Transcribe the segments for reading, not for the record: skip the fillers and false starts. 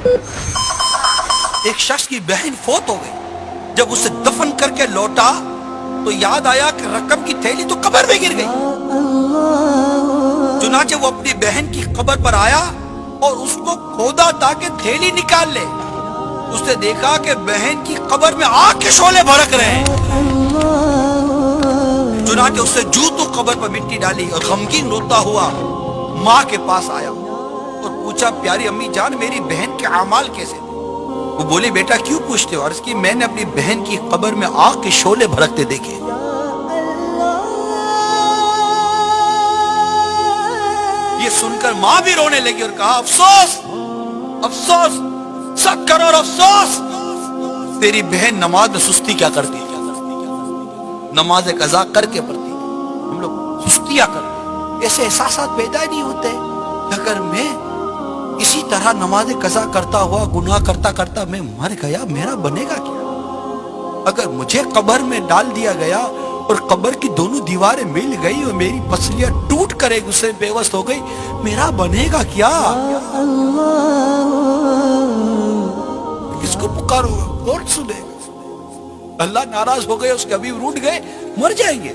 ایک شخص کی بہن فوت ہو گئی، جب اسے دفن کر کے لوٹا تو یاد آیا کہ رقم کی تھیلی تو قبر میں گر گئی۔ چنانچہ وہ اپنی بہن کی قبر پر آیا اور اس کو کھودا تاکہ تھیلی نکال لے۔ اس نے دیکھا کہ بہن کی قبر میں آگ کے شعلے بھڑک رہے ہیں۔ چنانچہ اس نے جوتوں قبر پر مٹی ڈالی اور غمگین روتا ہوا ماں کے پاس آیا اور پوچھا، پیاری امی جان میری بہن کے اعمال کیسے تھے؟ وہ بولی، بیٹا کیوں پوچھتے ہو؟ عرض کی، میں نے اپنی بہن کی قبر میں آگ کے شعلے بھڑکتے دیکھے۔ یہ سن کر ماں بھی رونے لگی اور کہا، افسوس افسوس، 100 کروڑ افسوس، تیری بہن نماز میں سستی کیا کرتی تھی، نماز قضا کر کے پڑھتی تھی، ہم لوگ سستیاں کرتے، ایسے احساسات پیدا ہی نہیں ہوتے۔ اگر میں اسی طرح نماز قضا کرتا ہوا گناہ کرتا کرتا میں مر گیا، میرا بنے گا کیا؟ اگر مجھے قبر میں ڈال دیا گیا اور قبر کی دونوں دیواریں مل گئی اور میری پسلیاں ٹوٹ کر ایک دوسرے میں پیوست ہو گئی، میرا بنے گا کیا؟ کس کو پکاروں گا؟ کون سنے گا؟ اللہ ناراض ہو گئے، اس کے حبیب روٹ گئے، مر جائیں گے۔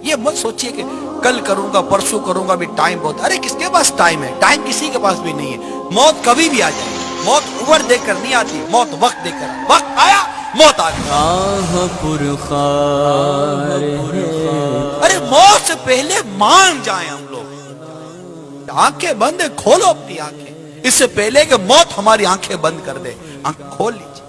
یہ مت سوچئے کہ کل کروں گا، پرسوں کروں گا، بھی ٹائم بہت، ارے کس کے پاس ٹائم ہے؟ ٹائم کسی کے پاس بھی نہیں ہے۔ موت کبھی بھی آ جائے، موت عمر دے کر نہیں آتی، موت وقت دے کر، وقت آیا موت آ گئی۔ ارے موت سے پہلے مان جائیں ہم لوگ، آنکھیں بند ہے، کھولو اپنی آنکھیں، اس سے پہلے کہ موت ہماری آنکھیں بند کر دے، آنکھ کھول لیجیے۔